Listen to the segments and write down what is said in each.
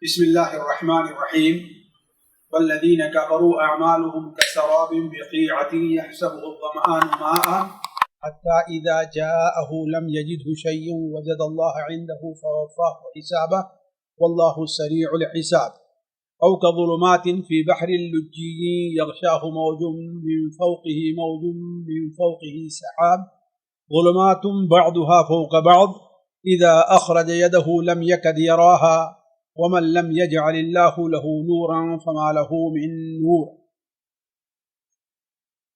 بسم الله الرحمن الرحيم والذين كفروا أعمالهم كسراب بقيعة يحسبه الظمآن ماء حتى إذا جاءه لم يجده شيئا وجد الله عنده فوفاه حسابه والله سريع الحساب أو كظلمات في بحر اللجي يغشاه موج من فوقه سحاب ظلمات بعضها فوق بعض إذا أخرج يده لم يكد يراها ومن لم يجعل الله له نورا فما له من نور۔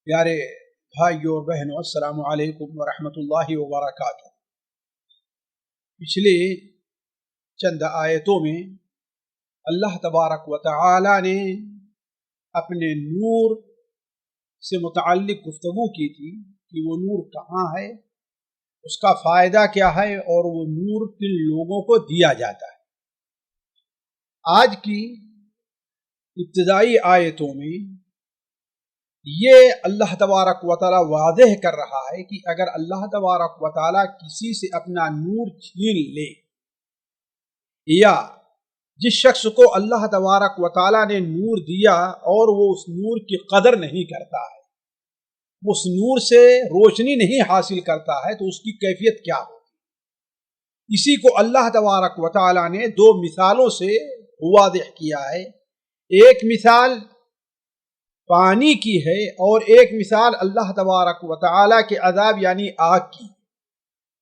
پیارے بھائیو اور بہنوں، السلام علیکم ورحمۃ اللہ وبرکاتہ۔ پچھلے چند آیتوں میں اللہ تبارک و تعالی نے اپنے نور سے متعلق گفتگو کی تھی کہ وہ نور کہاں ہے، اس کا فائدہ کیا ہے اور وہ نور کن لوگوں کو دیا جاتا ہے۔ آج کی ابتدائی آیتوں میں یہ اللہ تبارک و تعالی واضح کر رہا ہے کہ اگر اللہ تبارک و تعالی کسی سے اپنا نور چھین لے، یا جس شخص کو اللہ تبارک و تعالی نے نور دیا اور وہ اس نور کی قدر نہیں کرتا ہے، اس نور سے روشنی نہیں حاصل کرتا ہے، تو اس کی کیفیت کیا ہوگی؟ اسی کو اللہ تبارک و تعالی نے دو مثالوں سے واضح کیا ہے۔ ایک مثال پانی کی ہے اور ایک مثال اللہ تبارک و تعالی کے عذاب یعنی آگ کی۔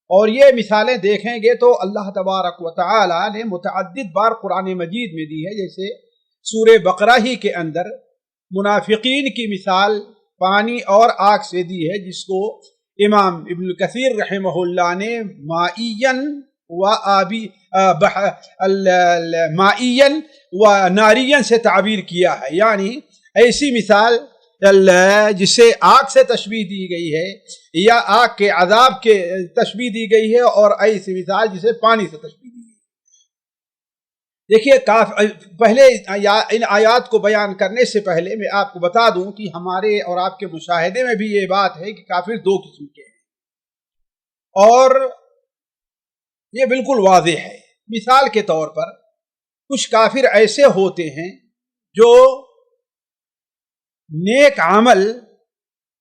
اور یہ مثالیں دیکھیں گے تو اللہ تبارک و تعالی نے متعدد بار قرآن مجید میں دی ہے، جیسے سورہ بقرہ ہی کے اندر منافقین کی مثال پانی اور آگ سے دی ہے، جس کو امام ابن کثیر رحمہ اللہ نے مائین و نارین سے تعبیر کیا ہے، یعنی ایسی مثال جسے آگ سے تشبیہ دی گئی ہے یا آگ کے عذاب کے تشبیہ دی گئی ہے، اور ایسی مثال جسے پانی سے تشبیہ دی گئی ہے۔ دیکھیے، پہلے ان آیات کو بیان کرنے سے پہلے میں آپ کو بتا دوں کہ ہمارے اور آپ کے مشاہدے میں بھی یہ بات ہے کہ کافر دو قسم کے ہیں، اور یہ بالکل واضح ہے۔ مثال کے طور پر کچھ کافر ایسے ہوتے ہیں جو نیک عمل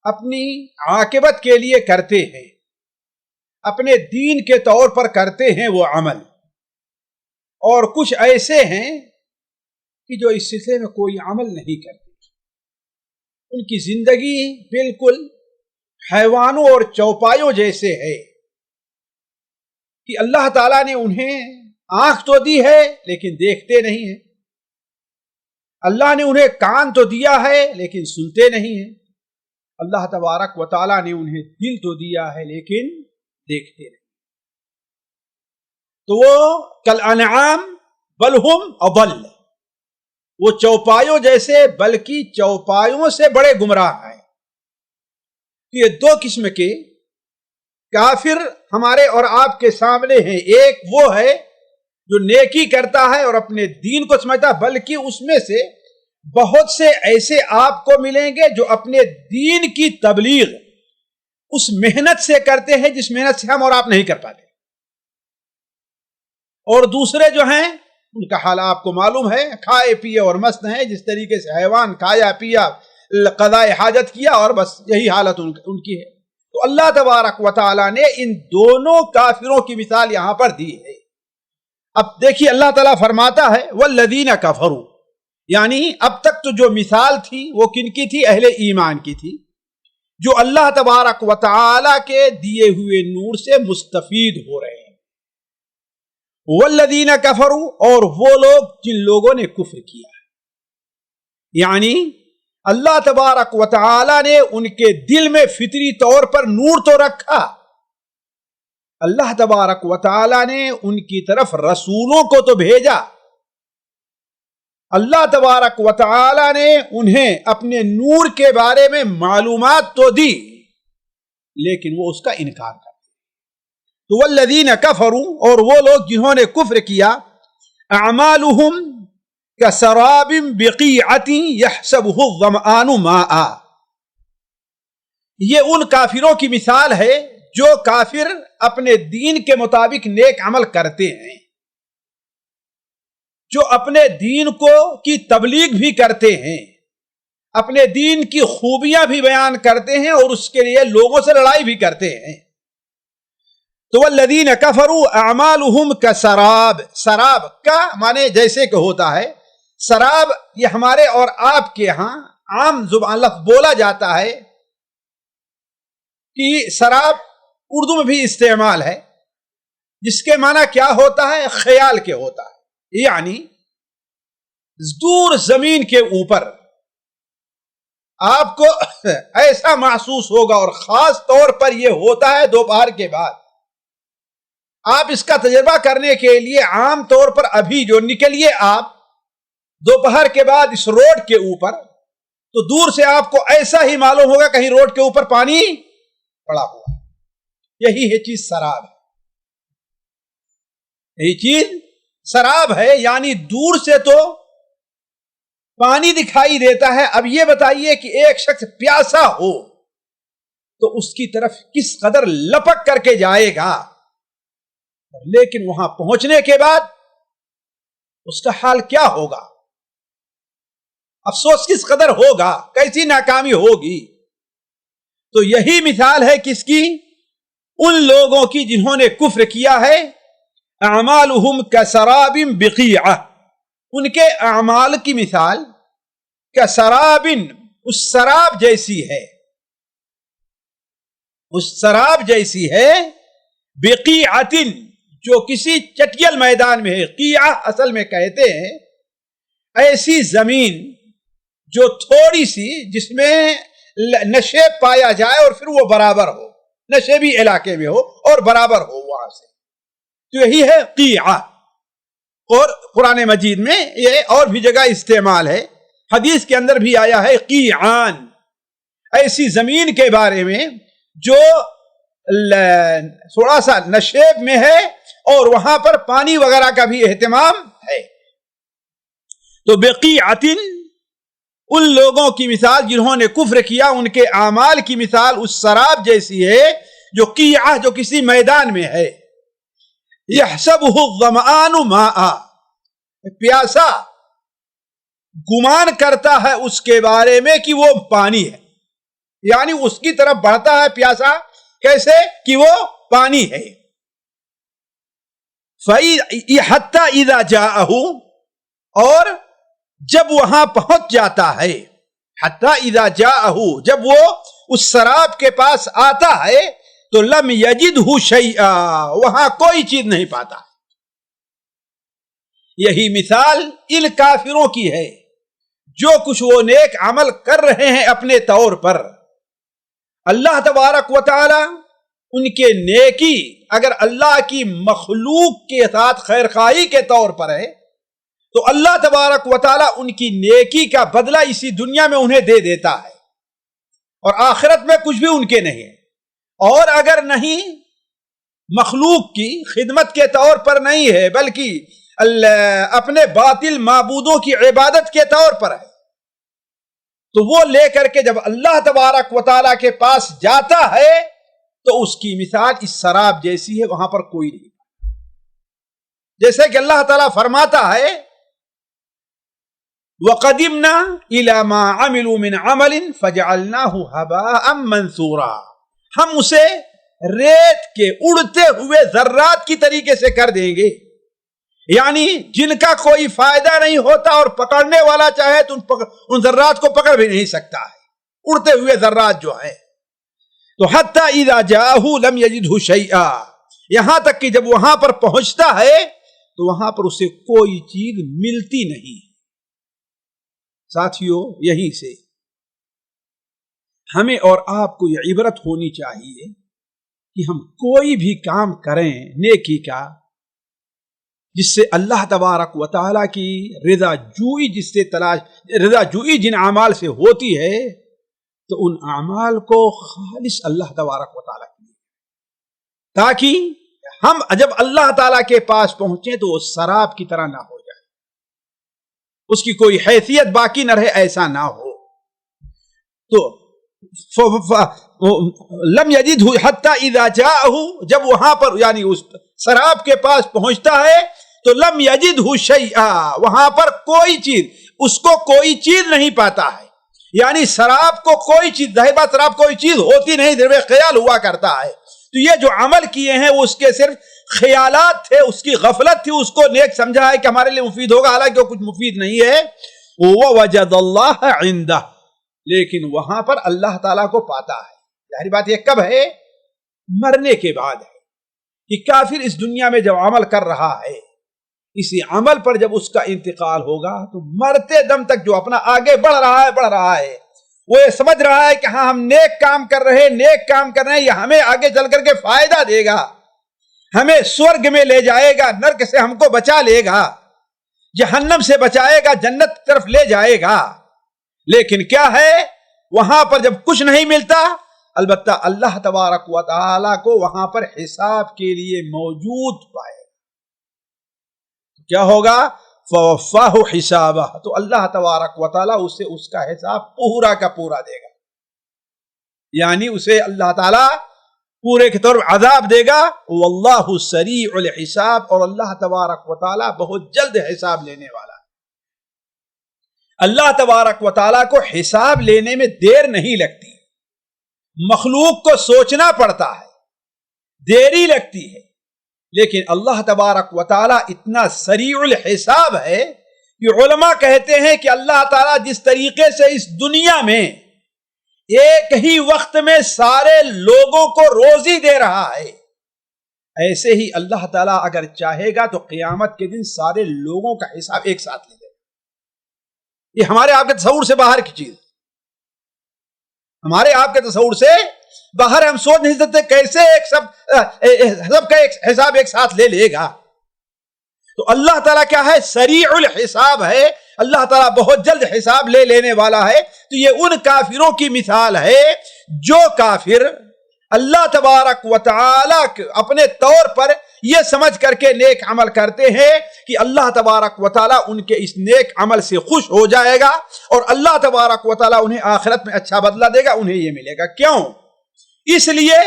اپنی عاقبت کے لیے کرتے ہیں، اپنے دین کے طور پر کرتے ہیں وہ عمل، اور کچھ ایسے ہیں کہ جو اس سلسلے میں کوئی عمل نہیں کرتے، ان کی زندگی بالکل حیوانوں اور چوپایوں جیسے ہے کہ اللہ تعالیٰ نے انہیں آنکھ تو دی ہے لیکن دیکھتے نہیں ہیں، اللہ نے انہیں کان تو دیا ہے لیکن سنتے نہیں ہیں، اللہ تبارک و تعالیٰ نے انہیں دل تو دیا ہے لیکن دیکھتے نہیں۔ تو وہ کالانعام بل ہم اضل، وہ چوپایوں جیسے بلکہ چوپایوں سے بڑے گمراہ ہیں۔ یہ دو قسم کے کافر ہمارے اور آپ کے سامنے ہیں۔ ایک وہ ہے جو نیکی کرتا ہے اور اپنے دین کو سمجھتا ہے، بلکہ اس میں سے بہت سے ایسے آپ کو ملیں گے جو اپنے دین کی تبلیغ اس محنت سے کرتے ہیں جس محنت سے ہم اور آپ نہیں کر پاتے، اور دوسرے جو ہیں ان کا حال آپ کو معلوم ہے، کھائے پیے اور مست ہیں، جس طریقے سے حیوان کھایا پیا قضاء حاجت کیا اور بس یہی حالت ان کی ہے۔ تو اللہ تبارک و تعالی نے ان دونوں کافروں کی مثال یہاں پر دی ہے۔ اب دیکھیے اللہ تعالیٰ فرماتا ہے والذین کفروا، یعنی اب تک تو جو مثال تھی وہ کن کی تھی؟ اہل ایمان کی تھی، جو اللہ تبارک و تعالی کے دیے ہوئے نور سے مستفید ہو رہے ہیں۔ والذین کفروا، اور وہ لوگ جن لوگوں نے کفر کیا ہے، یعنی اللہ تبارک و تعالی نے ان کے دل میں فطری طور پر نور تو رکھا، اللہ تبارک و تعالی نے ان کی طرف رسولوں کو تو بھیجا، اللہ تبارک و تعالی نے انہیں اپنے نور کے بارے میں معلومات تو دی، لیکن وہ اس کا انکار کرتے۔ تو والذین کفروا، اور وہ لوگ جنہوں نے کفر کیا، اعمالہم کسراب بقیعۃ یحسبہ الظمآن ماء، یہ ان کافروں کی مثال ہے جو کافر اپنے دین کے مطابق نیک عمل کرتے ہیں، جو اپنے دین کی تبلیغ بھی کرتے ہیں، اپنے دین کی خوبیاں بھی بیان کرتے ہیں اور اس کے لیے لوگوں سے لڑائی بھی کرتے ہیں. تو والذین کفروا اعمالهم کسراب، سراب کا معنی جیسے کہ ہوتا ہے سراب، یہ ہمارے اور آپ کے ہاں عام زبان لفظ بولا جاتا ہے کہ سراب اردو میں بھی استعمال ہے، جس کے معنی کیا ہوتا ہے؟ خیال کے ہوتا ہے، یعنی دور زمین کے اوپر آپ کو ایسا محسوس ہوگا، اور خاص طور پر یہ ہوتا ہے دوپہر کے بعد. آپ اس کا تجربہ کرنے کے لیے عام طور پر ابھی جو نکلیے آپ دوپہر کے بعد اس روڈ کے اوپر، تو دور سے آپ کو ایسا ہی معلوم ہوگا کہیں روڈ کے اوپر پانی پڑا ہوا ہے. یہی ہے چیز سراب ہے، یہی چیز سراب ہے، یعنی دور سے تو پانی دکھائی دیتا ہے. اب یہ بتائیے کہ ایک شخص پیاسا ہو تو اس کی طرف کس قدر لپک کر کے جائے گا، لیکن وہاں پہنچنے کے بعد اس کا حال کیا ہوگا، افسوس کس قدر ہوگا، کیسی ناکامی ہوگی. تو یہی مثال ہے کس کی؟ ان لوگوں کی جنہوں نے کفر کیا ہے. اعمالہم کسراب بقیعہ، ان کے اعمال کی مثال کسراب، اس سراب جیسی ہے، اس سراب جیسی ہے، بقیعۃ، جو کسی چٹیل میدان میں ہے. قیعہ اصل میں کہتے ہیں ایسی زمین جو تھوڑی سی، جس میں نشیب پایا جائے اور پھر وہ برابر ہو، نشیبی علاقے میں ہو اور برابر ہو وہاں سے، تو یہی ہے قیعہ. اور قرآن مجید میں یہ اور بھی جگہ استعمال ہے، حدیث کے اندر بھی آیا ہے قیعان، ایسی زمین کے بارے میں جو تھوڑا سا نشیب میں ہے اور وہاں پر پانی وغیرہ کا بھی اہتمام ہے. تو بقیعۃ، ان لوگوں کی مثال جنہوں نے کفر کیا، ان کے اعمال کی مثال اس سراب جیسی ہے جو قیعہ، جو کسی میدان میں ہے. یحسبہ الظمآن ماء، پیاسا گمان کرتا ہے اس کے بارے میں کہ وہ پانی ہے، یعنی اس کی طرف بڑھتا ہے پیاسا، کیسے کہ وہ پانی ہے. حَتَّى إِذَا جَاءَهُ، اور جب وہاں پہنچ جاتا ہے، حَتَّى إِذَا جَاءَهُ، جب وہ اس سراب کے پاس آتا ہے تو لم يَجِدْهُ شَيْئًا، وہاں کوئی چیز نہیں پاتا. یہی مثال ان کافروں کی ہے جو کچھ وہ نیک عمل کر رہے ہیں اپنے طور پر. اللہ تبارک و تعالی ان کے نیکی اگر اللہ کی مخلوق کے ساتھ خیر خواہی کے طور پر ہے تو اللہ تبارک و تعالی ان کی نیکی کا بدلہ اسی دنیا میں انہیں دے دیتا ہے، اور آخرت میں کچھ بھی ان کے نہیں ہے. اور اگر نہیں مخلوق کی خدمت کے طور پر نہیں ہے بلکہ اپنے باطل معبودوں کی عبادت کے طور پر ہے، تو وہ لے کر کے جب اللہ تبارک و تعالیٰ کے پاس جاتا ہے تو اس کی مثال اس سراب جیسی ہے، وہاں پر کوئی نہیں. جیسے کہ اللہ تعالیٰ فرماتا ہے وَقَدِمْنَا إِلَى مَا عَمِلُوا مِنْ عَمَلٍ فَجَعَلْنَاهُ هَبَاءً مَنْثُورًا، ہم اسے ریت کے اڑتے ہوئے ذرات کی طریقے سے کر دیں گے، یعنی جن کا کوئی فائدہ نہیں ہوتا اور پکڑنے والا چاہے تو ان ذرات کو پکڑ بھی نہیں سکتا ہے، اڑتے ہوئے ذرات جو ہیں. تو حتی اذا جاءہ لم یجدہ شیئا، یہاں تک کہ جب وہاں پر پہنچتا ہے تو وہاں پر اسے کوئی چیز ملتی نہیں. ساتھیو، یہیں سے ہمیں اور آپ کو یہ عبرت ہونی چاہیے کہ ہم کوئی بھی کام کریں نیکی کا جس سے اللہ تبارک و تعالیٰ کی رضا جوئی، جس سے رضا جوئی جن اعمال سے ہوتی ہے، تو ان اعمال کو خالص اللہ تبارک و تعالیٰ کے لیے، تاکہ ہم جب اللہ تعالیٰ کے پاس پہنچیں تو وہ سراب کی طرح نہ ہو جائے، اس کی کوئی حیثیت باقی نہ رہے، ایسا نہ ہو. تو لم یجدہ حتی اذا جاءہ، جب وہاں پر یعنی اس سراب کے پاس پہنچتا ہے تو لم یجدہ شیئا، وہاں پر کوئی چیز، اس کو کوئی چیز نہیں پاتا ہے. یعنی شراب کو کوئی چیز، ظاہر بات شراب کوئی چیز ہوتی نہیں، صرف خیال ہوا کرتا ہے. تو یہ جو عمل کیے ہیں وہ اس کے صرف خیالات تھے، اس کی غفلت تھی، اس کو نیک سمجھا ہے کہ ہمارے لیے مفید ہوگا، حالانکہ وہ کچھ مفید نہیں ہے. وَوَجَدَ اللَّهَ عِندَهُ، لیکن وہاں پر اللہ تعالیٰ کو پاتا ہے. ظاہر بات یہ کب ہے؟ مرنے کے بعد ہے. کہ کافر اس دنیا میں جب عمل کر رہا ہے، اسی عمل پر جب اس کا انتقال ہوگا تو مرتے دم تک جو اپنا آگے بڑھ رہا ہے وہ یہ سمجھ رہا ہے کہ ہاں ہم نیک کام کر رہے ہیں، یہ ہمیں آگے چل کر کے فائدہ دے گا، ہمیں سورگ میں لے جائے گا، نرک سے ہم کو بچا لے گا، جہنم سے بچائے گا، جنت کی طرف لے جائے گا. لیکن کیا ہے، وہاں پر جب کچھ نہیں ملتا، البتہ اللہ تبارک و تعالی کو وہاں پر حساب کے لیے موجود پائے. کیا ہوگا؟ فَوَفَّاهُ حِسَابَهُ، تو اللہ تبارک و تعالی اسے اس کا حساب پورا کا پورا دے گا. یعنی اسے اللہ تعالی پورے کے طور پر عذاب دے گا. واللہ سریع الحساب، اور اللہ تبارک و تعالی بہت جلد حساب لینے والا ہے. اللہ تبارک و تعالی کو حساب لینے میں دیر نہیں لگتی. مخلوق کو سوچنا پڑتا ہے، دیری لگتی ہے، لیکن اللہ تبارک و تعالی اتنا سریع الحساب ہے کہ علماء کہتے ہیں کہ اللہ تعالی جس طریقے سے اس دنیا میں ایک ہی وقت میں سارے لوگوں کو روزی دے رہا ہے، ایسے ہی اللہ تعالیٰ اگر چاہے گا تو قیامت کے دن سارے لوگوں کا حساب ایک ساتھ لے لے گا. یہ ہمارے آپ کے تصور سے باہر کی چیز، ہمارے آپ کے تصور سے باہر. ہم سوچ نہیں سکتے کیسے سب کا ایک حساب ایک ساتھ لے لے گا. تو اللہ تعالیٰ کیا ہے؟ سریع الحساب ہے. اللہ تعالیٰ بہت جلد حساب لے لینے والا ہے. تو یہ ان کافروں کی مثال ہے جو کافر اللہ تبارک و تعالی اپنے طور پر یہ سمجھ کر کے نیک عمل کرتے ہیں کہ اللہ تبارک و تعالی ان کے اس نیک عمل سے خوش ہو جائے گا اور اللہ تبارک و تعالی انہیں آخرت میں اچھا بدلہ دے گا، انہیں یہ ملے گا. کیوں؟ اس لیے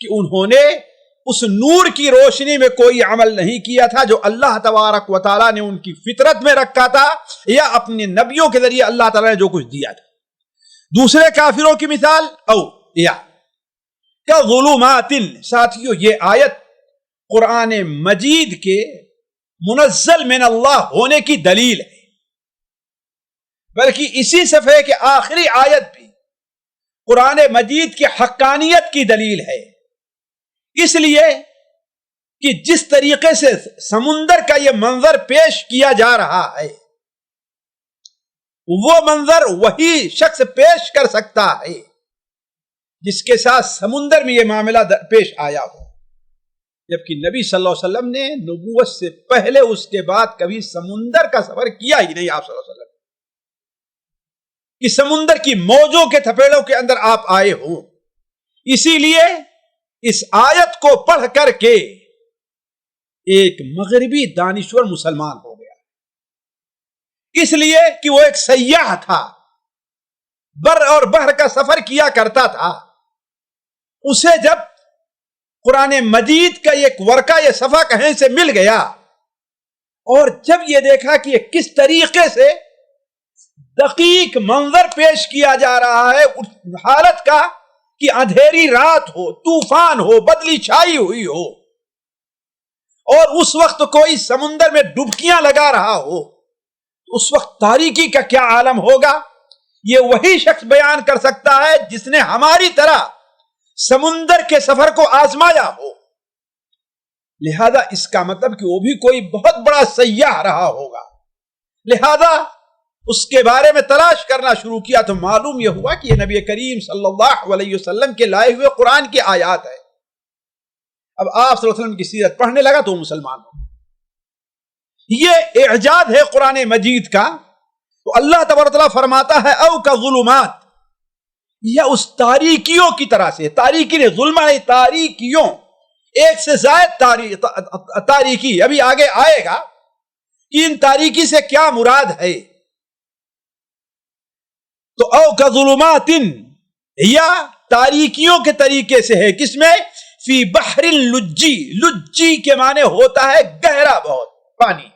کہ انہوں نے اس نور کی روشنی میں کوئی عمل نہیں کیا تھا جو اللہ تبارک و تعالی نے ان کی فطرت میں رکھا تھا یا اپنے نبیوں کے ذریعے اللہ تعالی نے جو کچھ دیا تھا. دوسرے کافروں کی مثال کیا ظلمات. ساتھیوں یہ آیت قرآن مجید کے منزل من اللہ ہونے کی دلیل ہے، بلکہ اسی صفحے کے آخری آیت بھی قرآن مجید کی حقانیت کی دلیل ہے. اس لیے کہ جس طریقے سے سمندر کا یہ منظر پیش کیا جا رہا ہے وہ منظر وہی شخص پیش کر سکتا ہے جس کے ساتھ سمندر میں یہ معاملہ پیش آیا ہو، جبکہ نبی صلی اللہ علیہ وسلم نے نبوت سے پہلے اس کے بعد کبھی سمندر کا سفر کیا ہی نہیں. آپ صلی اللہ علیہ وسلم کہ سمندر کی موجوں کے تھپیڑوں کے اندر آپ آئے ہوں. اسی لیے اس آیت کو پڑھ کر کے ایک مغربی دانشور مسلمان ہو گیا، اس لیے کہ وہ ایک سیاح تھا، بر اور بحر کا سفر کیا کرتا تھا. اسے جب قرآن مجید کا ایک ورقہ یہ صفحہ کہیں سے مل گیا اور جب یہ دیکھا کہ یہ کس طریقے سے دقیق منظر پیش کیا جا رہا ہے حالت کا کہ اندھیری رات ہو، طوفان ہو، بدلی چھائی ہوئی ہو اور اس وقت کوئی سمندر میں ڈبکیاں لگا رہا ہو، اس وقت تاریکی کا کیا عالم ہوگا، یہ وہی شخص بیان کر سکتا ہے جس نے ہماری طرح سمندر کے سفر کو آزمایا ہو. لہذا اس کا مطلب کہ وہ بھی کوئی بہت بڑا سیاح رہا ہوگا. لہذا اس کے بارے میں تلاش کرنا شروع کیا تو معلوم یہ ہوا کہ یہ نبی کریم صلی اللہ علیہ وسلم کے لائے ہوئے قرآن کی آیات ہے. اب آپ صلی اللہ علیہ وسلم کی سیرت پڑھنے لگا تو مسلمان ہو. یہ اعجاز ہے قرآن مجید کا. تو اللہ تبارک و تعالیٰ فرماتا ہے او کا ظلمات، یا اس تاریکیوں کی طرح سے. تاریکی نے ظلمہ ہے، تاریکیوں، ایک سے زائد تاریکی. ابھی آگے آئے گا کہ ان تاریکی سے کیا مراد ہے. تو او کا ظلمات یا تاریکیوں کے طریقے سے ہے. کس میں؟ فی بحر اللجی. لجی کے معنی ہوتا ہے گہرا بہت پانی،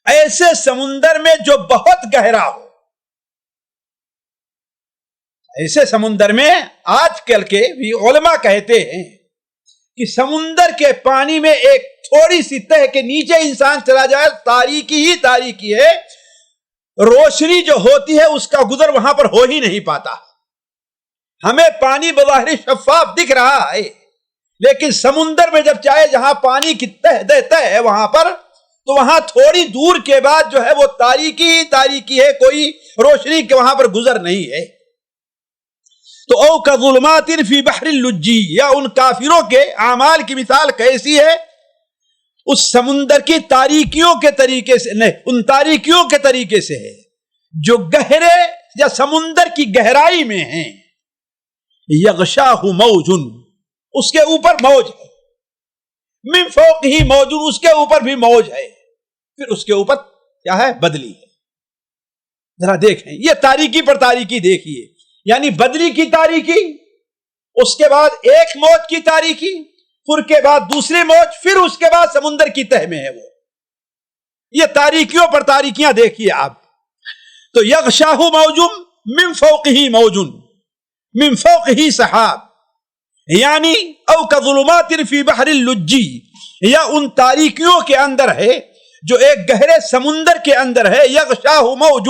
ایسے سمندر میں جو بہت گہرا ہو، ایسے سمندر میں آج کل کے بھی علماء کہتے ہیں کہ سمندر کے پانی میں ایک تھوڑی سی تہ کے نیچے انسان چلا جائے، تاریکی ہی تاریکی ہے، روشنی جو ہوتی ہے اس کا گزر وہاں پر ہو ہی نہیں پاتا۔ ہمیں پانی بظاہر شفاف دکھ رہا ہے، لیکن سمندر میں جب چاہے جہاں پانی کی تہ ہے وہاں پر، تو وہاں تھوڑی دور کے بعد جو ہے وہ تاریکی ہی تاریکی ہے، کوئی روشنی کے وہاں پر گزر نہیں ہے۔ تو او کظلمات فی بحر اللجی، یا ان کافروں کے اعمال کی مثال کیسی ہے؟ اس سمندر کی تاریکیوں کے طریقے سے نہیں، ان تاریکیوں کے طریقے سے ہے جو گہرے یا سمندر کی گہرائی میں ہیں۔ یغشاہ موج، اس کے اوپر موج ہے، من فوقہ موج، اس کے اوپر بھی موج ہے، پھر اس کے اوپر کیا ہے؟ بدلی ہے۔ ذرا دیکھیں، یہ تاریکی پر تاریکی دیکھیے، یعنی بدلی کی تاریکی، اس کے بعد ایک موج کی تاریکی، پھر کے بعد دوسری موج، پھر اس کے بعد سمندر کی تہ میں ہے وہ۔ یہ تاریکیوں پر تاریکیاں دیکھیے آپ۔ تو یغشاہ موج من فوقہ موج من فوقہ سحاب، یعنی او کظلمات فی بحر اللجی، یا ان تاریکیوں کے اندر ہے جو ایک گہرے سمندر کے اندر ہے، یغشاہ موج،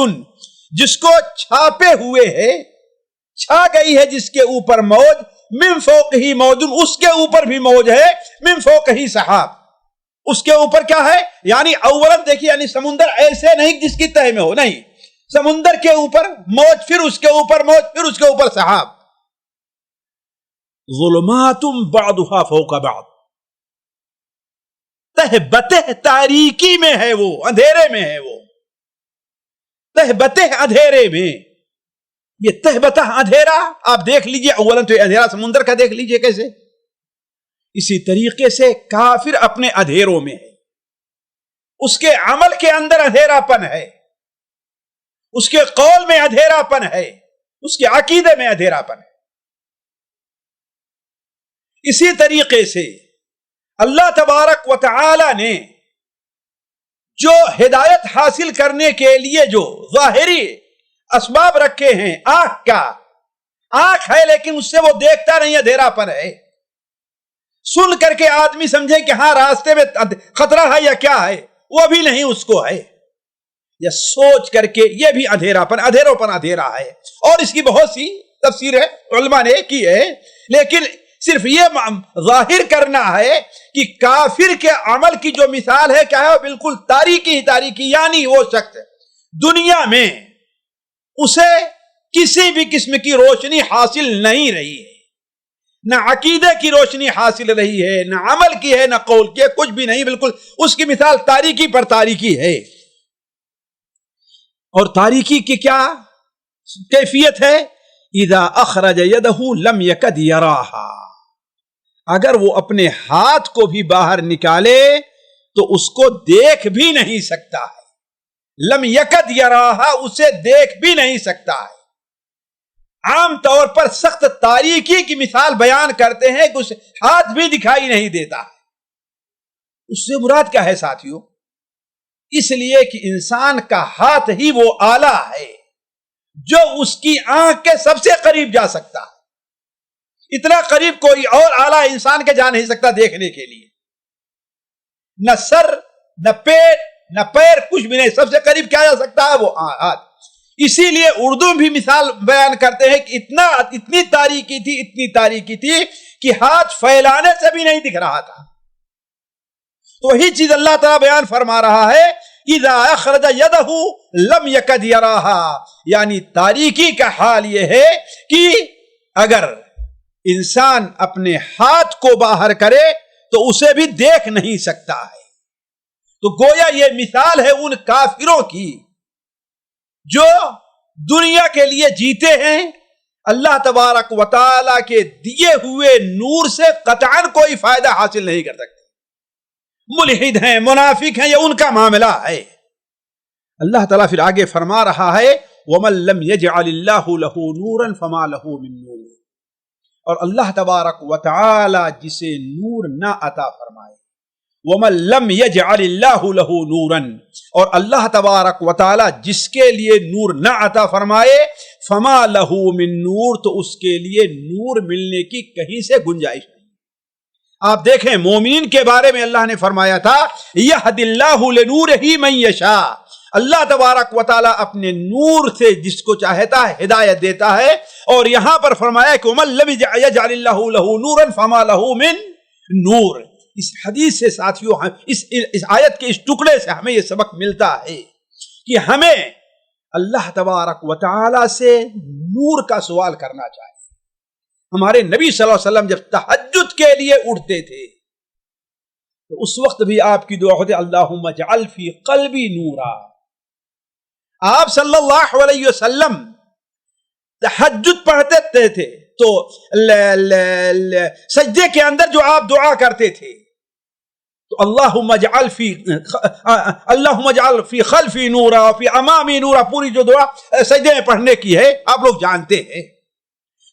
جس کو چھاپے ہوئے ہے، چھا گئی ہے جس کے اوپر موج، من فوقہ موج، اس کے اوپر بھی موج ہے، من فوقہ سحاب، اس کے اوپر کیا ہے؟ یعنی اولاً دیکھیے، یعنی سمندر ایسے نہیں جس کی تہ میں ہو، نہیں، سمندر کے اوپر موج، پھر اس کے اوپر موج، پھر اس کے اوپر سحاب۔ ظلمات بعضها فوق بعض، تہ بتہ تاریکی میں ہے وہ، اندھیرے میں ہے وہ، تہ بتہ اندھیرے میں۔ یہ تہ بتہ اندھیرا آپ دیکھ لیجئے، اولا تو اندھیرا سمندر کا دیکھ لیجئے کیسے، اسی طریقے سے کافر اپنے اندھیروں میں ہے، اس کے عمل کے اندر اندھیرا پن ہے، اس کے قول میں اندھیرا پن ہے، اس کے عقیدے میں اندھیرا پن ہے۔ اسی طریقے سے اللہ تبارک و تعالی نے جو ہدایت حاصل کرنے کے لیے جو ظاہری اسباب رکھے ہیں، آنکھ کا، آنکھ ہے لیکن اس سے وہ دیکھتا نہیں، اندھیرا پن ہے، سن کر کے آدمی سمجھے کہ ہاں راستے میں خطرہ ہے یا کیا ہے، وہ بھی نہیں اس کو ہے، یا سوچ کر کے، یہ بھی اندھیرا پن، اندھیروں پن اندھیرا ہے۔ اور اس کی بہت سی تفسیریں علماء نے کی ہے، لیکن صرف یہ ظاہر کرنا ہے کہ کافر کے عمل کی جو مثال ہے کیا ہے، وہ بالکل تاریکی ہی تاریکی، یعنی وہ شخص دنیا میں اسے کسی بھی قسم کی روشنی حاصل نہیں رہی ہے، نہ عقیدے کی روشنی حاصل رہی ہے، نہ عمل کی ہے، نہ قول کی ہے، کچھ بھی نہیں، بالکل اس کی مثال تاریکی پر تاریکی ہے۔ اور تاریکی کی کیا کیفیت ہے؟ اذا اخرج یدہ لم یکد یراہا، اگر وہ اپنے ہاتھ کو بھی باہر نکالے تو اس کو دیکھ بھی نہیں سکتا ہے، لم یکد یراہا، اسے دیکھ بھی نہیں سکتا ہے۔ عام طور پر سخت تاریکی کی مثال بیان کرتے ہیں کہ اسے ہاتھ بھی دکھائی نہیں دیتا ہے۔ اس سے مراد کیا ہے ساتھیوں؟ اس لیے کہ انسان کا ہاتھ ہی وہ آلہ ہے جو اس کی آنکھ کے سب سے قریب جا سکتا ہے، اتنا قریب کوئی اور آلہ انسان کے جا نہیں سکتا دیکھنے کے لیے، نہ سر، نہ پیٹ، نہ پیر، کچھ بھی نہیں، سب سے قریب کیا جا سکتا ہے؟ وہ ہاتھ۔ اسی لیے اردو بھی مثال بیان کرتے ہیں کہ اتنی تاریکی تھی، اتنی تاریکی تھی کہ ہاتھ پھیلانے سے بھی نہیں دکھ رہا تھا۔ تو وہی چیز اللہ تعالیٰ بیان فرما رہا ہے، اذا اخرج یدہ لم یکد یراہا، یعنی تاریکی کا حال یہ ہے کہ اگر انسان اپنے ہاتھ کو باہر کرے تو اسے بھی دیکھ نہیں سکتا ہے۔ تو گویا یہ مثال ہے ان کافروں کی جو دنیا کے لیے جیتے ہیں، اللہ تبارک و تعالی کے دیے ہوئے نور سے قطعاً کوئی فائدہ حاصل نہیں کر سکتے، ملحد ہیں، منافق ہیں، یہ ان کا معاملہ ہے۔ اللہ تعالیٰ پھر آگے فرما رہا ہے، وَمَن لَّمْ يَجْعَلِ اللَّهُ لَهُ نُورًا فَمَا لَهُ مِن نُور، اور اللہ تبارک و تعالی جسے نور نہ عطا فرمائے، وَمَن لَّمْ يَجْعَلِ اللَّهُ لَهُ نُورًا، اور اللہ تبارک و تعالی جس کے لیے نور نہ عطا فرمائے، فما لَهُ مِن نور، تو اس کے لیے نور ملنے کی کہیں سے گنجائش نہیں۔ آپ دیکھیں مومنین کے بارے میں اللہ نے فرمایا تھا یہد اللہ لنورہ من یشاء، اللہ تبارک و تعالی اپنے نور سے جس کو چاہتا ہے ہدایت دیتا ہے، اور یہاں پر فرمایا کہ وَمَن لَّمْ يَجْعَلِ اللَّهُ لَهُ نُورًا فَمَا لَهُ مِن نور۔ اس حدیث سے ساتھیوں، اس آیت کے اس ٹکڑے سے ہمیں یہ سبق ملتا ہے کہ ہمیں اللہ تبارک و تعالی سے نور کا سوال کرنا چاہیے۔ ہمارے نبی صلی اللہ علیہ وسلم جب تہجد کے لیے اٹھتے تھے تو اس وقت بھی آپ کی دعا ہوتی اللہم اجعل فی قلبی نورا۔ آپ صلی اللہ علیہ وسلم تہجد پڑھتے تھے تو سجدے کے اندر جو آپ دعا کرتے تھے تو اللہم اجعل فی خلفی نورا فی امامی نورا، پوری جو دعا سجدے میں پڑھنے کی ہے آپ لوگ جانتے ہیں۔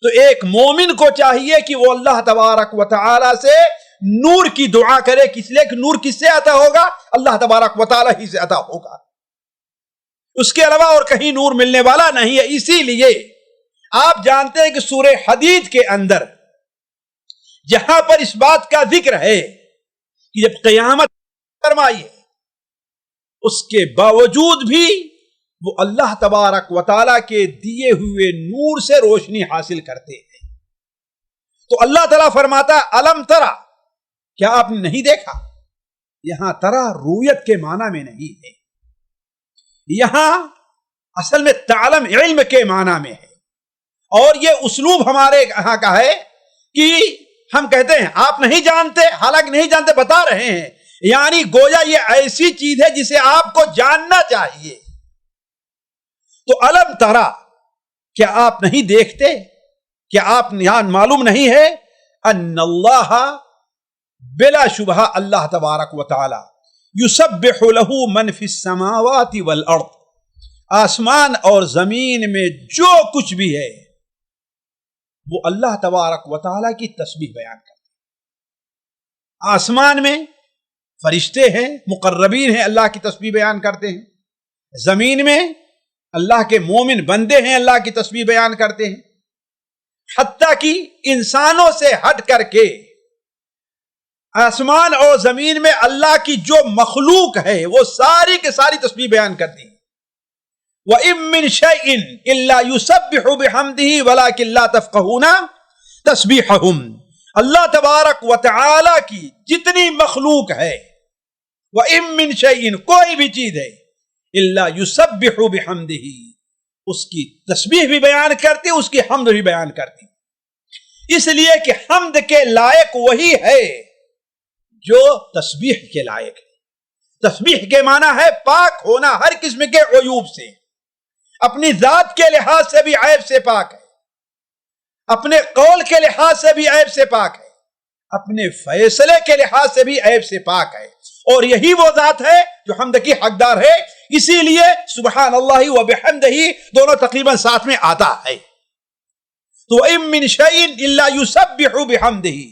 تو ایک مومن کو چاہیے کہ وہ اللہ تبارک و تعالی سے نور کی دعا کرے، کس لیے کہ نور کس سے عطا ہوگا؟ اللہ تبارک و تعالی ہی سے عطا ہوگا، اس کے علاوہ اور کہیں نور ملنے والا نہیں ہے۔ اسی لیے آپ جانتے ہیں کہ سورہ حدید کے اندر جہاں پر اس بات کا ذکر ہے کہ جب قیامت فرمائی ہے، اس کے باوجود بھی وہ اللہ تبارک و تعالیٰ کے دیے ہوئے نور سے روشنی حاصل کرتے ہیں۔ تو اللہ تعالیٰ فرماتا الم ترا، کیا آپ نے نہیں دیکھا؟ یہاں ترا رویت کے معنی میں نہیں ہے، یہاں اصل میں تعلم علم کے معنی میں ہے۔ اور یہ اسلوب ہمارے یہاں کا ہے کہ ہم کہتے ہیں آپ نہیں جانتے، حالانکہ نہیں جانتے بتا رہے ہیں، یعنی گویا یہ ایسی چیز ہے جسے آپ کو جاننا چاہیے۔ تو الم ترا، کیا آپ نہیں دیکھتے، کیا آپ یہاں معلوم نہیں ہے ان اللہ، بلا شبہ اللہ تبارک و تعالی یسبح له من فی السماوات والارض، آسمان اور زمین میں جو کچھ بھی ہے وہ اللہ تبارک و تعالی کی تسبیح بیان کرتے ہیں۔ آسمان میں فرشتے ہیں، مقربین ہیں، اللہ کی تسبیح بیان کرتے ہیں۔ زمین میں اللہ کے مومن بندے ہیں، اللہ کی تسبیح بیان کرتے ہیں۔ حتیٰ کہ انسانوں سے ہٹ کر کے آسمان اور زمین میں اللہ کی جو مخلوق ہے وہ ساری کے ساری تسبیح بیان کرتی ہیں۔ وَإِن مِّن شَيْءٍ إِلَّا يُسَبِّحُ بِحَمْدِهِ وَلَكِن لَّا تَفْقَهُونَ تَسْبِيحَهُمْ، اللہ تبارک و تعالی کی جتنی مخلوق ہے، وَإِن مِّن شَيْءٍ، کوئی بھی چیز ہے، إِلَّا يُسَبِّحُ بِحَمْدِهِ، اس کی تسبیح بھی بیان کرتی، اس کی حمد بھی بیان کرتی، اس لیے کہ حمد کے لائق وہی ہے جو تسبیح کے لائق ہے۔ تسبیح کے معنی ہے پاک ہونا ہر قسم کے عیوب سے، اپنی ذات کے لحاظ سے بھی عیب سے پاک ہے، اپنے قول کے لحاظ سے بھی عیب سے پاک ہے، اپنے فیصلے کے لحاظ سے بھی عیب سے پاک ہے، اور یہی وہ ذات ہے جو حمد کی حقدار ہے۔ اسی لیے سبحان اللہ و بحمدہ دونوں تقریباً ساتھ میں آتا ہے۔ تو وَإِن مِّن شَيْءٍ إِلَّا يُسَبِّحُ بِحَمْدِهِ،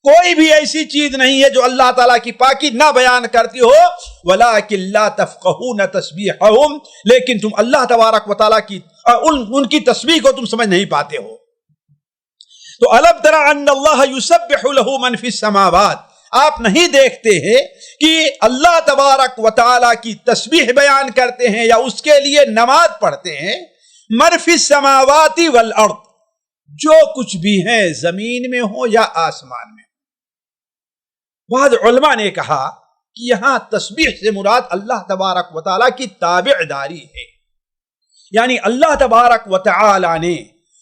کوئی بھی ایسی چیز نہیں ہے جو اللہ تعالیٰ کی پاکی نہ بیان کرتی ہو، وَلَكِن لَّا تَفْقَهُونَ تَسْبِيحَهُمْ، لیکن تم اللہ تبارک و تعالیٰ کی ان کی تسبیح کو تم سمجھ نہیں پاتے ہو۔ تو الم تر ان اللہ یسبح له من فی السماوات، آپ نہیں دیکھتے ہیں کہ اللہ تبارک و تعالیٰ کی تسبیح بیان کرتے ہیں یا اس کے لیے نماز پڑھتے ہیں، من فی السماوات والارض، جو کچھ بھی ہیں زمین میں ہو یا آسمان میں۔ بعض علماء نے کہا کہ یہاں تسبیح سے مراد اللہ تبارک و تعالیٰ کی تابعداری ہے، یعنی اللہ تبارک و تعالیٰ نے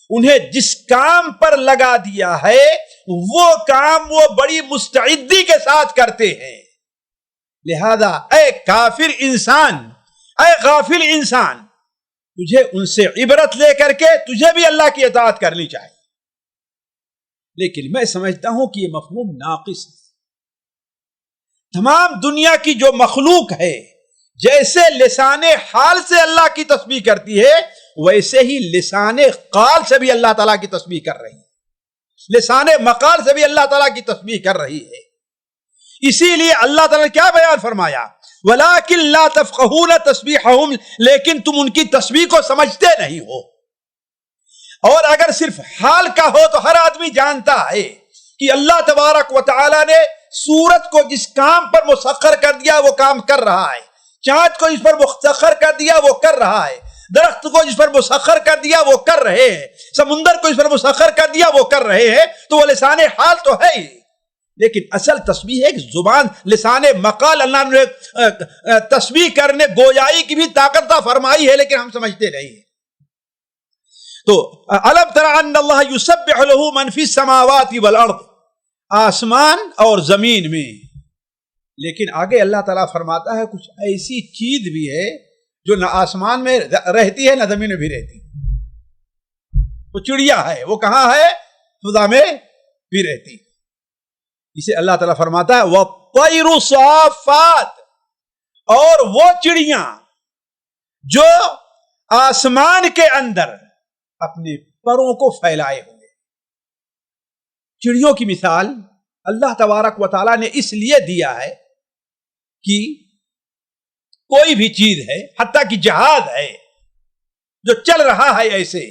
انہیں جس کام پر لگا دیا ہے وہ کام وہ بڑی مستعدی کے ساتھ کرتے ہیں۔ لہذا اے کافر انسان، اے غافل انسان، تجھے ان سے عبرت لے کر کے تجھے بھی اللہ کی اطاعت کرنی چاہیے۔ لیکن میں سمجھتا ہوں کہ یہ مفہوم ناقص ہے۔ تمام دنیا کی جو مخلوق ہے جیسے لسان حال سے اللہ کی تسبیح کرتی ہے، ویسے ہی لسان قال سے بھی اللہ تعالیٰ کی تسبیح کر رہی ہے، لسان مقال سے بھی اللہ تعالیٰ کی تسبیح کر رہی ہے۔ اسی لیے اللہ تعالیٰ نے کیا بیان فرمایا؟ وَلَٰكِن لَا تَفْقَهُونَ تَسْبِيحَهُمْ، لیکن تم ان کی تسبیح کو سمجھتے نہیں ہو. اور اگر صرف حال کا ہو تو ہر آدمی جانتا ہے کہ اللہ تبارک و تعالیٰ نے سورج کو جس کام پر مسخر کر دیا وہ کام کر رہا ہے، چاند کو جس پر مسخر کر دیا وہ کر رہا ہے، درخت کو جس پر مسخر کر دیا وہ کر رہے ہیں، سمندر کو جس پر مسخر کر دیا وہ کر رہے ہیں. تو وہ لسان حال تو ہے ہی، لیکن اصل تسبیح ایک زبان لسان مقال اللہ نے تسبیح کرنے گویائی کی بھی طاقت فرمائی ہے، لیکن ہم سمجھتے نہیں ہیں. تو الم تر ان اللہ یسبح له من فی السماوات والارض، آسمان اور زمین میں. لیکن آگے اللہ تعالیٰ فرماتا ہے کچھ ایسی چیز بھی ہے جو نہ آسمان میں رہتی ہے نہ زمین میں بھی رہتی. وہ چڑیا ہے، وہ کہاں ہے؟ فضا میں بھی رہتی. اسے اللہ تعالیٰ فرماتا ہے وَالطَّيْرُ صَافَّاتٍ، اور وہ چڑیاں جو آسمان کے اندر اپنے پروں کو پھیلائے ہوئے. چڑیوں کی مثال اللہ تبارک و تعالیٰ نے اس لیے دیا ہے کہ کوئی بھی چیز ہے، حتیٰ کہ جہاز ہے جو چل رہا ہے، ایسے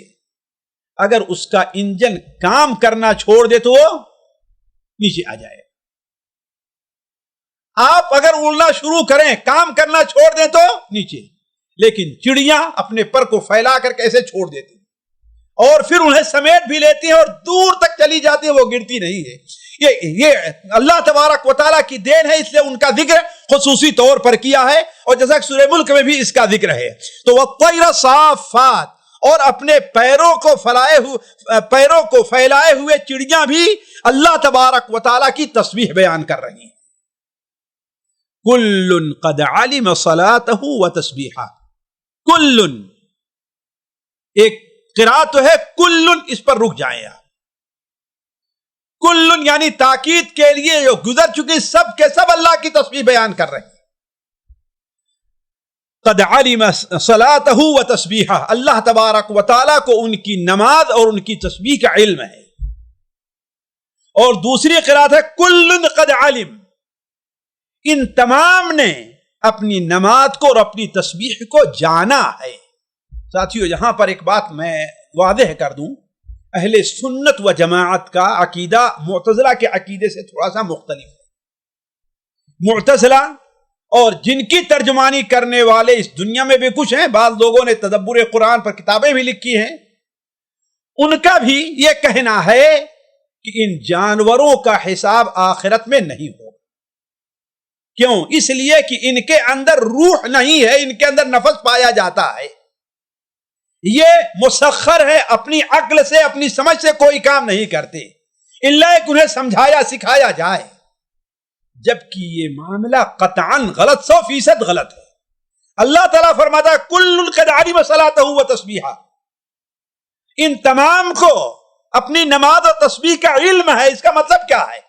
اگر اس کا انجن کام کرنا چھوڑ دے تو وہ نیچے آ جائے. آپ اگر اڑنا شروع کریں، کام کرنا چھوڑ دیں تو نیچے. لیکن چڑیاں اپنے پر کو پھیلا کر کیسے چھوڑ دیتی اور پھر انہیں سمیٹ بھی لیتی ہیں اور دور تک چلی جاتی ہے، وہ گرتی نہیں ہے. یہ اللہ تبارک و تعالیٰ کی دین ہے، اس لیے ان کا ذکر خصوصی طور پر کیا ہے. اور جیسا کہ سورہ ملک میں بھی اس کا ذکر ہے. تو وَالطَّيْرَ صَافَّاتٍ، اور اپنے پیروں کو پھیلائے ہوئے چڑیاں بھی اللہ تبارک و تعالیٰ کی تسبیح بیان کر رہی ہیں. کُلٌّ قَدْ عَلِمَ صَلَاتَهُ وَتَسْبِيحَهُ. کُلٌّ، ایک قرات تو ہے کُلٌّ، اس پر رک جائیں آپ. کُلٌّ یعنی تاکید کے لیے جو گزر چکی سب کے سب اللہ کی تسبیح بیان کر رہے ہیں. قد علم صلاتہ و تسبیحہ، اللہ تبارک و تعالیٰ کو ان کی نماز اور ان کی تسبیح کا علم ہے. اور دوسری قرات ہے کل قد علم، ان تمام نے اپنی نماز کو اور اپنی تسبیح کو جانا ہے. ساتھیو، یہاں پر ایک بات میں واضح کر دوں، اہل سنت و جماعت کا عقیدہ معتزلہ کے عقیدے سے تھوڑا سا مختلف ہے. معتزلہ اور جن کی ترجمانی کرنے والے اس دنیا میں بھی کچھ ہیں، بعض لوگوں نے تدبر قرآن پر کتابیں بھی لکھی ہیں، ان کا بھی یہ کہنا ہے کہ ان جانوروں کا حساب آخرت میں نہیں ہوگا. کیوں؟ اس لیے کہ ان کے اندر روح نہیں ہے، ان کے اندر نفس پایا جاتا ہے. یہ مسخر ہے، اپنی عقل سے اپنی سمجھ سے کوئی کام نہیں کرتے الا کہ انہیں سمجھایا سکھایا جائے. جبکہ یہ معاملہ قطعاً غلط، 100% غلط ہے. اللہ تعالیٰ فرماتا ہے کل قد علم صلاتہ و تسبیحہ، ان تمام کو اپنی نماز اور تسبیح کا علم ہے. اس کا مطلب کیا ہے؟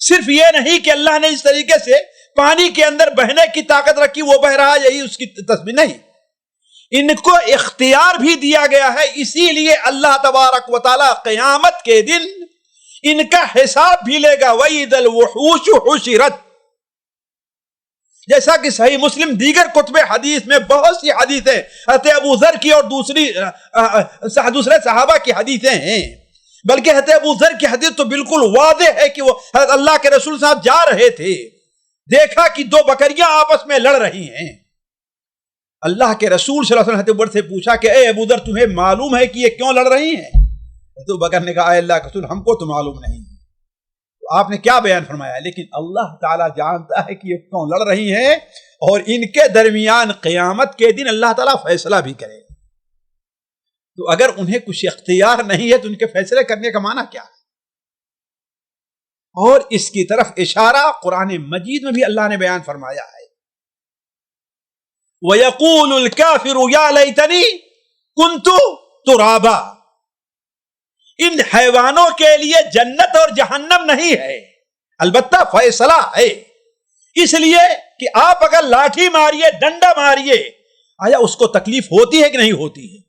صرف یہ نہیں کہ اللہ نے اس طریقے سے پانی کے اندر بہنے کی طاقت رکھی، وہ بہ رہا یہی اس کی تسبیح نہیں، ان کو اختیار بھی دیا گیا ہے. اسی لیے اللہ تبارک و تعالی قیامت کے دن ان کا حساب بھی لے گا. وَإِذَا الْوُحُوشُ حُشِرَتْ، جیسا کہ صحیح مسلم دیگر کتب حدیث میں بہت سی حدیثیں حضرت ابو ذر کی اور دوسرے صحابہ کی حدیثیں ہیں. بلکہ حضرت ابو ذر کی حدیث تو بالکل واضح ہے کہ وہ حضرت اللہ کے رسول صاحب جا رہے تھے، دیکھا کہ 2 بکریاں آپس میں لڑ رہی ہیں. اللہ کے رسول صلی اللہ علیہ وسلم حضرت ابو ذر سے پوچھا کہ اے ابو ذر، تمہیں معلوم ہے کہ یہ کیوں لڑ رہی ہیں؟ تو بکر نے کہا اے اللہ کے رسول، ہم کو تو معلوم نہیں. تو آپ نے کیا بیان فرمایا؟ لیکن اللہ تعالیٰ جانتا ہے کہ یہ کیوں لڑ رہی ہیں، اور ان کے درمیان قیامت کے دن اللہ تعالیٰ فیصلہ بھی کرے. تو اگر انہیں کچھ اختیار نہیں ہے تو ان کے فیصلے کرنے کا معنی کیا ہے؟ اور اس کی طرف اشارہ قرآن مجید میں بھی اللہ نے بیان فرمایا ہے. وَيَقُولُ الْكَافِرُ يَا لَيْتَنِي كُنْتُ تُرَابًا، ان حیوانوں کے لیے جنت اور جہنم نہیں ہے، البتہ فیصلہ ہے. اس لیے کہ آپ اگر لاٹھی ماریے، ڈنڈا ماریے، آیا اس کو تکلیف ہوتی ہے کہ نہیں ہوتی ہے؟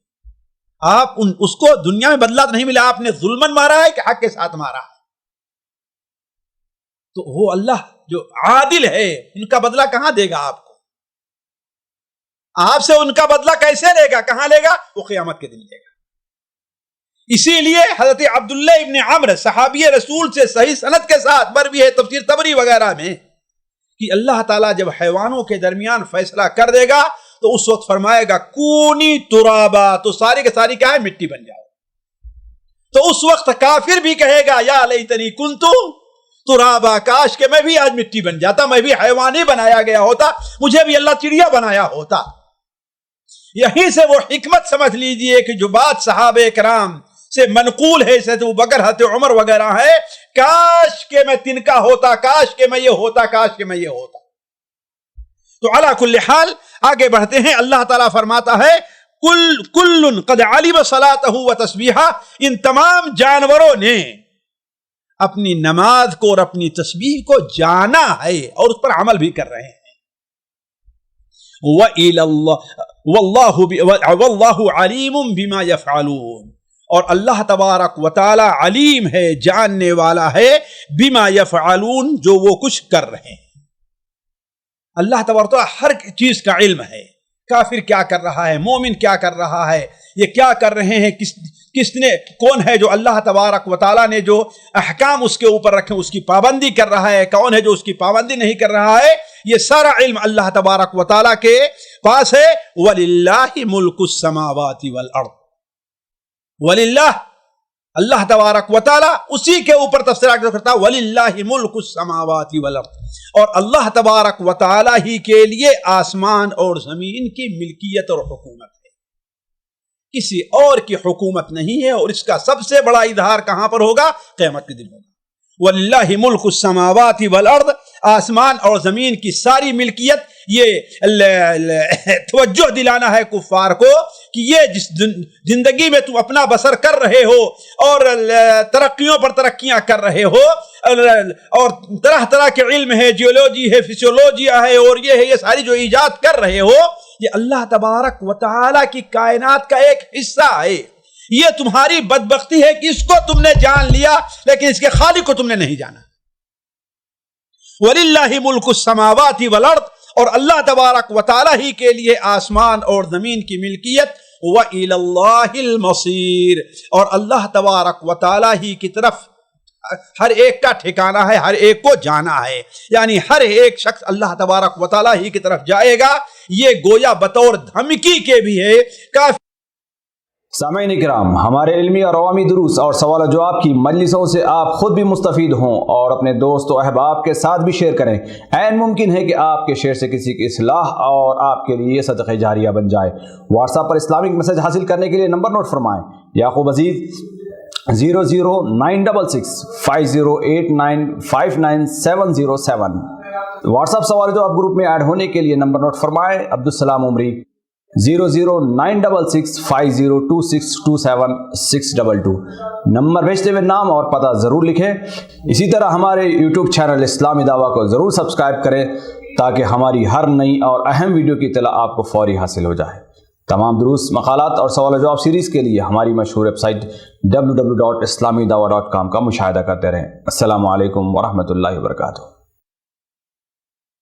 آپ اس کو دنیا میں بدلہ نہیں ملا، آپ نے ظلمن مارا ہے کہ حق کے ساتھ مارا ہے؟ تو وہ اللہ جو عادل ہے ان کا بدلہ کہاں دے گا آپ کو؟ آپ سے ان کا بدلہ کیسے لے گا؟ کہاں لے گا؟ وہ قیامت کے دن لے گا۔ اسی لیے حضرت عبداللہ ابن عمر صحابی رسول سے صحیح سند کے ساتھ مروی ہے تفسیر طبری وغیرہ میں کہ اللہ تعالیٰ جب حیوانوں کے درمیان فیصلہ کر دے گا تو اس وقت فرمائے گا کونی ترابا، تو ساری کے ساری کیا ہے؟ مٹی بن جاؤ۔ تو اس وقت کافر بھی کہے گا یا لیتنی کنتو ترابا، کاش کہ میں بھی آج مٹی بن جاتا، میں بھی حیوان ہی بنایا گیا ہوتا، مجھے بھی اللہ چڑیا بنایا ہوتا۔ یہیں سے وہ حکمت سمجھ لیجئے کہ جو بات صحابہ کرام سے منقول ہے، حضرت ابوبکر، حضرت عمر وغیرہ ہے، کاش کہ میں تنکا ہوتا، کاش کہ میں یہ ہوتا، کاش کہ میں یہ ہوتا۔ تو علی کل حال آگے بڑھتے ہیں۔ اللہ تعالیٰ فرماتا ہے کل قد علم صلاتہ و تسبیحہ، ان تمام جانوروں نے اپنی نماز کو اور اپنی تسبیح کو جانا ہے اور اس پر عمل بھی کر رہے ہیں۔ وَاللَّهُ عَلِيمٌ بِمَا يَفْعَلُونَ، اور اللہ تبارک و تعالی علیم ہے، جاننے والا ہے، بما یفعلون، جو وہ کچھ کر رہے ہیں۔ اللہ تبارک و تعالی ہر چیز کا علم ہے، کافر کیا کر رہا ہے، مومن کیا کر رہا ہے، یہ کیا کر رہے ہیں، کس نے، کون ہے جو اللہ تبارک و تعالی نے جو احکام اس کے اوپر رکھے اس کی پابندی کر رہا ہے، کون ہے جو اس کی پابندی نہیں کر رہا ہے، یہ سارا علم اللہ تبارک و تعالی کے پاس ہے۔ وَلِلَّهِ مُلْكُ السَّمَاوَاتِ وَالْأَرْضِ، وَلِلَّهِ، اللہ تبارک و تعالی اسی کے اوپر تفسیر کرتا ہے، وَلِلَّهِ مُلْكُ السَّمَاوَاتِ وَالْأَرْضِ، اور اللہ تبارک و تعالی ہی کے لیے آسمان اور زمین کی ملکیت اور حکومت ہے، کسی اور کی حکومت نہیں ہے، اور اس کا سب سے بڑا اظہار کہاں پر ہوگا؟ قیامت کے دن ہوگا۔ وَلِلَّهِ مُلْكُ السَّمَاوَاتِ وَالْأَرْضِ، آسمان اور زمین کی ساری ملکیت، یہ توجہ دلانا ہے کفار کو کہ یہ جس زندگی میں تم اپنا بسر کر رہے ہو اور ترقیوں پر ترقیاں کر رہے ہو، اور طرح طرح کے علم ہے، جیولوجی ہے، فزیولوجی ہے، اور یہ ہے، یہ ساری جو ایجاد کر رہے ہو، یہ اللہ تبارک و تعالی کی کائنات کا ایک حصہ ہے۔ یہ تمہاری بدبختی ہے کہ اس کو تم نے جان لیا لیکن اس کے خالق کو تم نے نہیں جانا۔ وَلِلَّهِ مُلْكُ السَّمَاوَاتِ وَالْأَرْضِ، اور اللہ تبارک و تعالی ہی کے لیے آسمان اور زمین کی ملکیت۔ وَإِلَى اللَّهِ الْمَصِيرُ، اور اللہ تبارک و تعالی ہی کی طرف ہر ایک کا ٹھکانہ ہے، ہر ایک کو جانا ہے، یعنی ہر ایک شخص اللہ تبارک و تعالی ہی کی طرف جائے گا۔ یہ گویا بطور دھمکی کے بھی ہے کافی۔ سامعین کرام، ہمارے علمی اور عوامی دروس اور سوال و جواب کی مجلسوں سے آپ خود بھی مستفید ہوں اور اپنے دوست و احباب کے ساتھ بھی شیئر کریں۔ عین ممکن ہے کہ آپ کے شیئر سے کسی کی اصلاح اور آپ کے لیے صدقہ جاریہ بن جائے۔ واٹس ایپ پر اسلامک میسج حاصل کرنے کے لیے نمبر نوٹ فرمائیں: یعقوب عزیز 00966 5089595707۔ واٹس ایپ سوال جو آپ گروپ میں ایڈ ہونے کے لیے نمبر نوٹ فرمائیں: عبدالسلام عمری 00966 502627 نمبر بھیجتے ہوئے نام اور پتہ ضرور لکھیں۔ اسی طرح ہمارے یوٹیوب چینل اسلامی دعویٰ کو ضرور سبسکرائب کریں تاکہ ہماری ہر نئی اور اہم ویڈیو کی اطلاع آپ کو فوری حاصل ہو جائے۔ تمام دروس، مقالات اور سوال و جواب سیریز کے لیے ہماری مشہور ویب سائٹ www.islamidawah.com کا مشاہدہ کرتے رہیں۔ السلام علیکم ورحمۃ اللہ وبرکاتہ۔